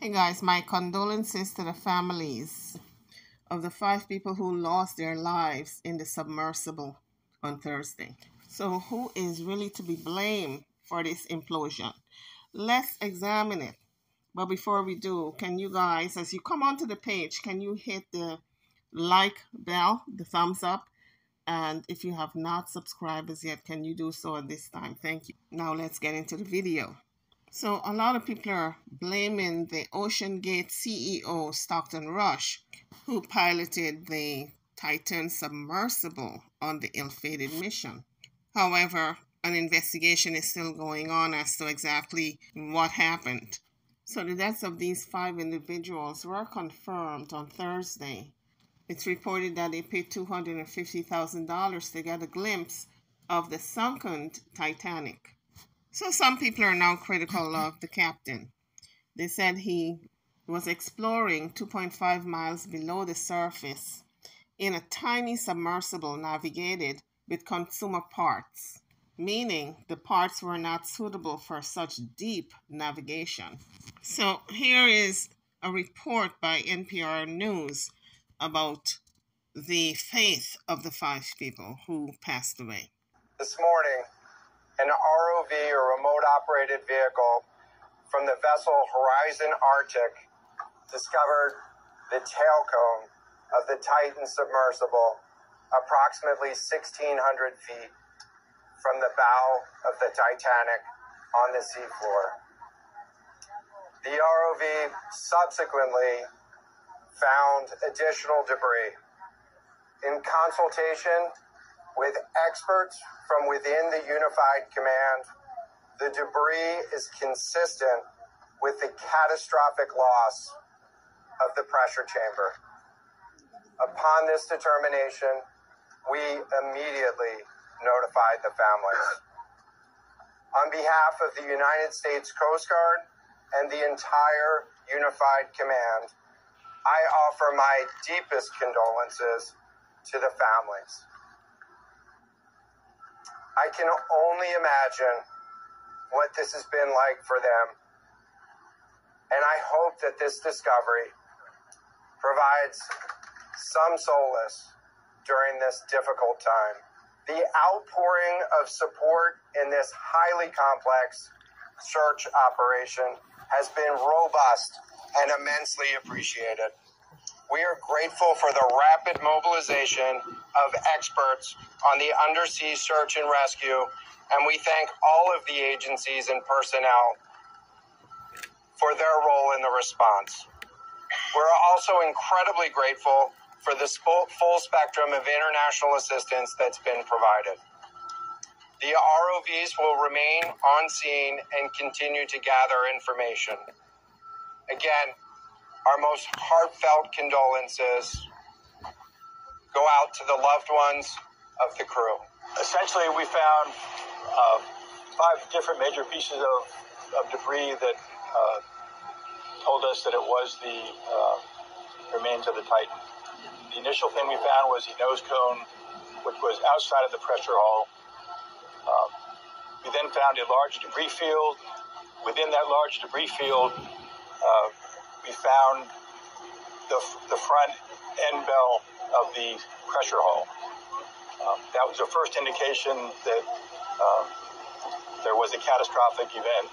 Hey guys, my condolences to the families of the 5 people who lost their lives in the submersible on Thursday. So who is really to be blamed for this implosion? Let's examine it. But before we do, can you guys, as you come onto the page, can you hit the like bell, the thumbs up? And if you have not subscribed as yet, can you do so at this time? Thank you. Now let's get into the video. So a lot of people are blaming the Oceangate CEO, Stockton Rush, who piloted the Titan submersible on the ill-fated mission. However, an investigation is still going on as to exactly what happened. So the deaths of these 5 individuals were confirmed on Thursday. It's reported that they paid $250,000 to get a glimpse of the sunken Titanic. So some people are now critical of the captain. They said he was exploring 2.5 miles below the surface in a tiny submersible navigated with consumer parts, meaning the parts were not suitable for such deep navigation. So here is a report by NPR News about the fate of the 5 people who passed away. This morning, an ROV, or remote operated vehicle, from the vessel Horizon Arctic discovered the tail cone of the Titan submersible approximately 1,600 feet from the bow of the Titanic on the seafloor. The ROV subsequently found additional debris. In consultation with experts from within the Unified Command, the debris is consistent with the catastrophic loss of the pressure chamber. Upon this determination, we immediately notified the families. On behalf of the United States Coast Guard and the entire Unified Command, I offer my deepest condolences to the families. I can only imagine what this has been like for them, and I hope that this discovery provides some solace during this difficult time. The outpouring of support in this highly complex search operation has been robust and immensely appreciated. We are grateful for the rapid mobilization of experts on the undersea search and rescue, and we thank all of the agencies and personnel for their role in the response. We're also incredibly grateful for the full spectrum of international assistance that's been provided. The ROVs will remain on scene and continue to gather information. Again, our most heartfelt condolences go out to the loved ones of the crew. Essentially, we found 5 different major pieces of debris that told us that it was the remains of the Titan. The initial thing we found was the nose cone, which was outside of the pressure hull. We then found a large debris field. Within that large debris field, we found the front end bell of the pressure hull. That was the first indication that there was a catastrophic event.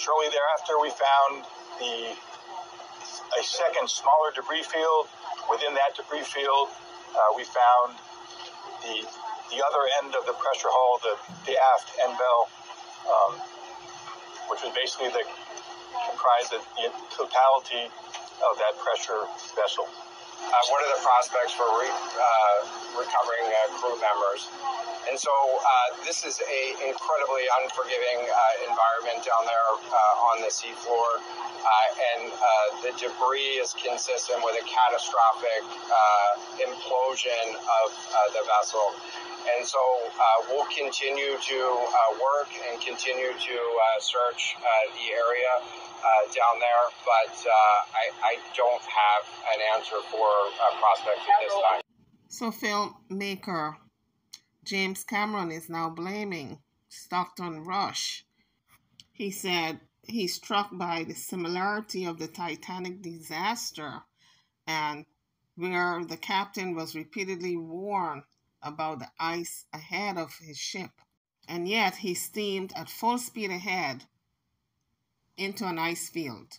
Shortly thereafter, we found a second smaller debris field. Within that debris field, we found the other end of the pressure hull, the aft end bell, which was basically comprised of the totality of that pressure vessel. What are the prospects for recovering crew members? And so this is a incredibly unforgiving environment down there on the seafloor, and the debris is consistent with a catastrophic implosion of the vessel. And so we'll continue to work and continue to search the area down there, but I don't have an answer for prospects at this time. So filmmaker James Cameron is now blaming Stockton Rush. He said he's struck by the similarity of the Titanic disaster and where the captain was repeatedly warned about the ice ahead of his ship. And yet he steamed at full speed ahead into an ice field.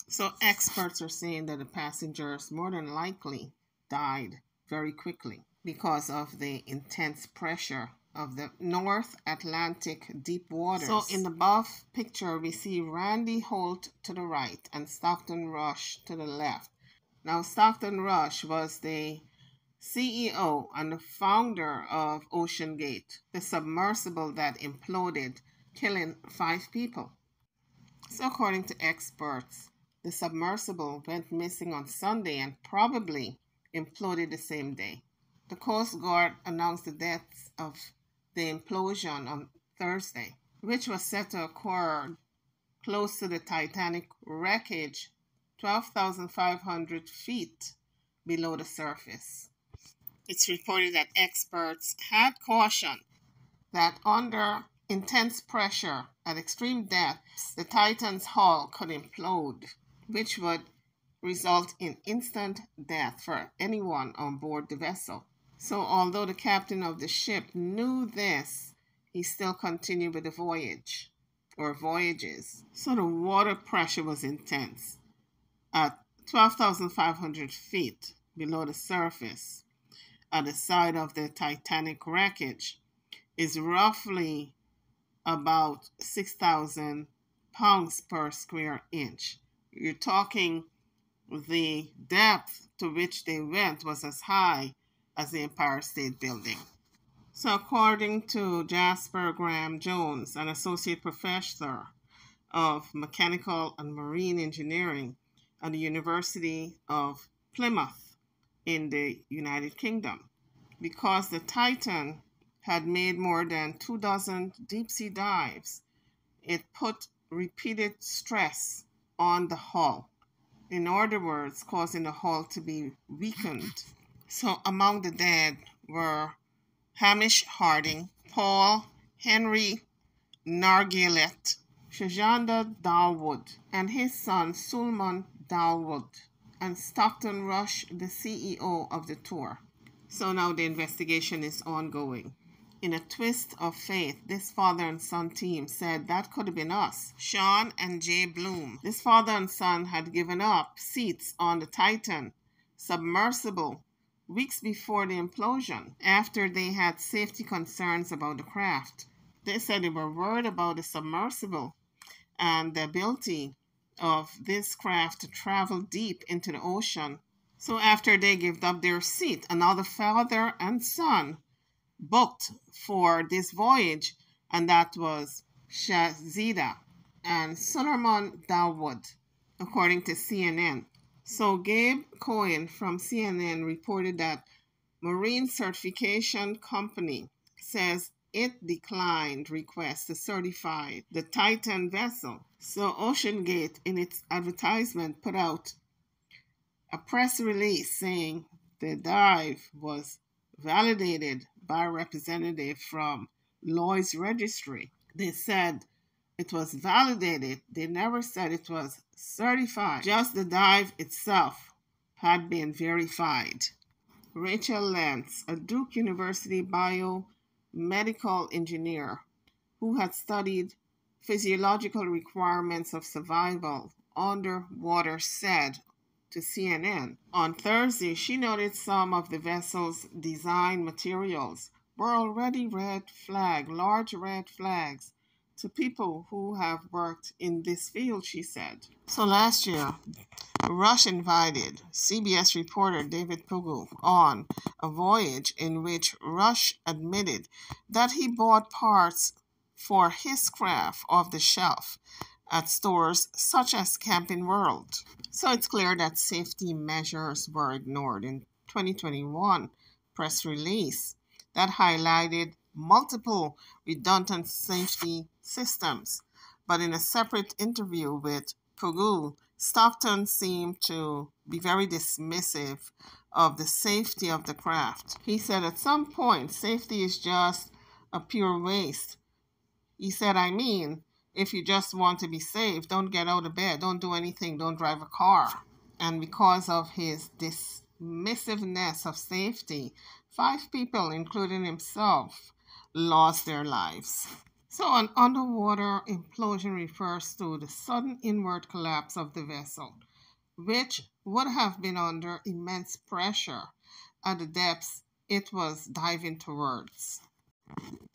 So experts are saying that the passengers more than likely died very quickly because of the intense pressure of the North Atlantic deep waters. So in the above picture, we see Randy Holt to the right and Stockton Rush to the left. Now, Stockton Rush was the CEO and the founder of Oceangate, the submersible that imploded, killing 5 people. So according to experts, the submersible went missing on Sunday and probably imploded the same day. The Coast Guard announced the deaths of the implosion on Thursday, which was set to occur close to the Titanic wreckage, 12,500 feet below the surface. It's reported that experts had cautioned that under intense pressure at extreme depths, the Titan's hull could implode, which would result in instant death for anyone on board the vessel. So although the captain of the ship knew this, he still continued with the voyage or voyages. So the water pressure was intense. At 12,500 feet below the surface, at the side of the Titanic wreckage, is roughly about 6,000 pounds per square inch. You're talking the depth to which they went was as high as the Empire State Building. So according to Jasper Graham Jones, an associate professor of mechanical and marine engineering at the University of Plymouth in the United Kingdom, because the Titan had made more than 24 deep-sea dives, it put repeated stress on the hull. In other words, causing the hull to be weakened. So among the dead were Hamish Harding, Paul Henry Nargillet, Shajanda Dawood, and his son Sulman Dawood, and Stockton Rush, the CEO of the tour. So now the investigation is ongoing. In a twist of fate, this father and son team said that could have been us, Sean and Jay Bloom. This father and son had given up seats on the Titan submersible weeks before the implosion, after they had safety concerns about the craft. They said they were worried about the submersible and the ability of this craft to travel deep into the ocean. So after they gave up their seat, another father and son booked for this voyage, and that was Shazida and Solomon Dawood, according to CNN. So Gabe Cohen from CNN reported that Marine Certification Company says it declined requests to certify the Titan vessel. So Oceangate, in its advertisement, put out a press release saying the dive was validated by a representative from Lloyd's Registry. They said it was validated. They never said it was certified. Just the dive itself had been verified. Rachel Lentz, a Duke University biomedical engineer who had studied physiological requirements of survival underwater, said to CNN on Thursday she noted some of the vessel's design materials were already large red flags to people who have worked in this field, she said. So last year, Rush invited CBS reporter David Pugu on a voyage in which Rush admitted that he bought parts for his craft off the shelf at stores such as Camping World. So it's clear that safety measures were ignored. In 2021 press release that highlighted multiple redundant safety systems. But in a separate interview with Pugu, Stockton seemed to be very dismissive of the safety of the craft. He said at some point, safety is just a pure waste. He said, if you just want to be safe, don't get out of bed, don't do anything, don't drive a car. And because of his dismissiveness of safety, 5 people, including himself, lost their lives. So an underwater implosion refers to the sudden inward collapse of the vessel, which would have been under immense pressure at the depths it was diving towards.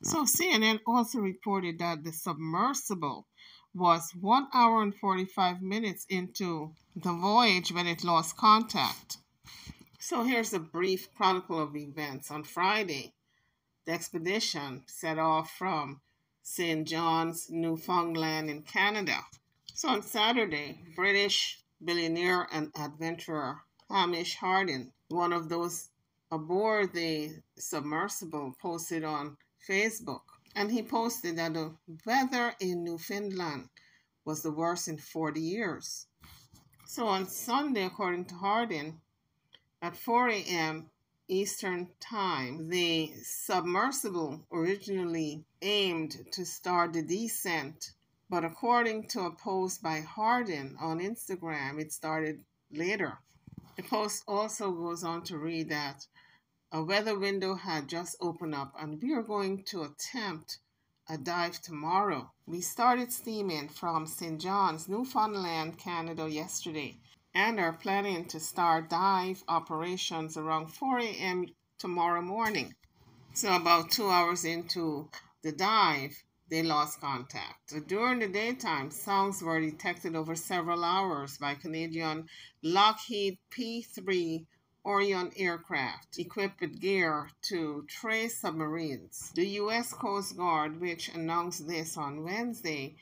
So CNN also reported that the submersible was 1 hour and 45 minutes into the voyage when it lost contact. So here's a brief chronicle of events. On Friday, the expedition set off from St. John's, Newfoundland in Canada. So on Saturday, British billionaire and adventurer Hamish Harding, one of those aboard the submersible, posted on Facebook. And he posted that the weather in Newfoundland was the worst in 40 years. So on Sunday, according to Harding, at 4 a.m. Eastern Time, the submersible originally aimed to start the descent, but according to a post by Harding on Instagram, it started later. The post also goes on to read that a weather window had just opened up and we are going to attempt a dive tomorrow. We started steaming from St. John's, Newfoundland, Canada yesterday and are planning to start dive operations around 4 a.m. tomorrow morning. So about 2 hours into the dive, they lost contact. So during the daytime, sounds were detected over several hours by Canadian Lockheed P-3 Orion aircraft equipped with gear to trace submarines. The U.S. Coast Guard, which announced this on Wednesday,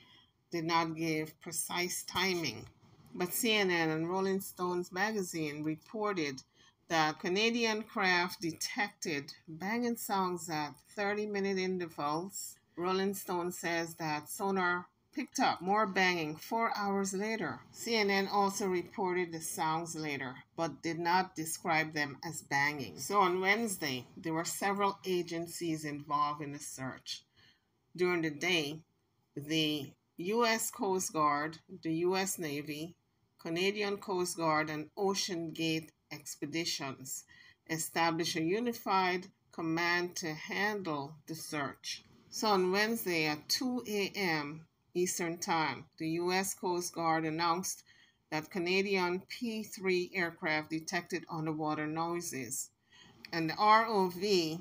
did not give precise timing. But CNN and Rolling Stones magazine reported that Canadian craft detected banging sounds at 30-minute intervals. Rolling Stone says that sonar picked up more banging 4 hours later. CNN also reported the sounds later, but did not describe them as banging. So on Wednesday, there were several agencies involved in the search. During the day, the U.S. Coast Guard, the U.S. Navy, Canadian Coast Guard, and Oceangate expeditions established a unified command to handle the search. So on Wednesday at 2 a.m. Eastern Time, the U.S. Coast Guard announced that Canadian P-3 aircraft detected underwater noises, and the ROV,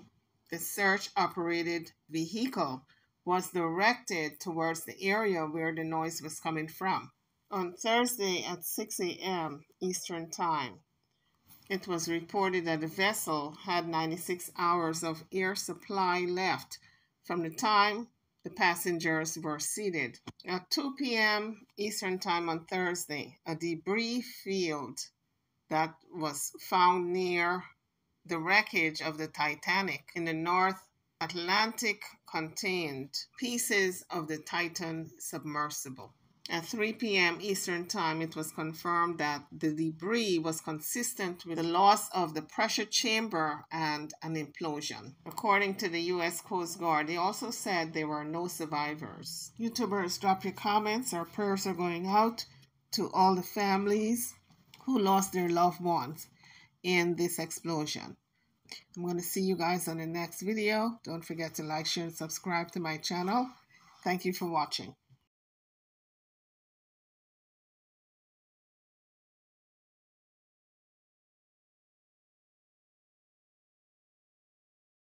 the search-operated vehicle, was directed towards the area where the noise was coming from. On Thursday at 6 a.m. Eastern Time, it was reported that the vessel had 96 hours of air supply left from the time the passengers were seated. At 2 p.m. Eastern Time on Thursday, a debris field that was found near the wreckage of the Titanic in the North Atlantic contained pieces of the Titan submersible. At 3 p.m. Eastern Time, it was confirmed that the debris was consistent with the loss of the pressure chamber and an implosion. According to the U.S. Coast Guard, they also said there were no survivors. YouTubers, drop your comments. Our prayers are going out to all the families who lost their loved ones in this explosion. I'm going to see you guys on the next video. Don't forget to like, share, and subscribe to my channel. Thank you for watching.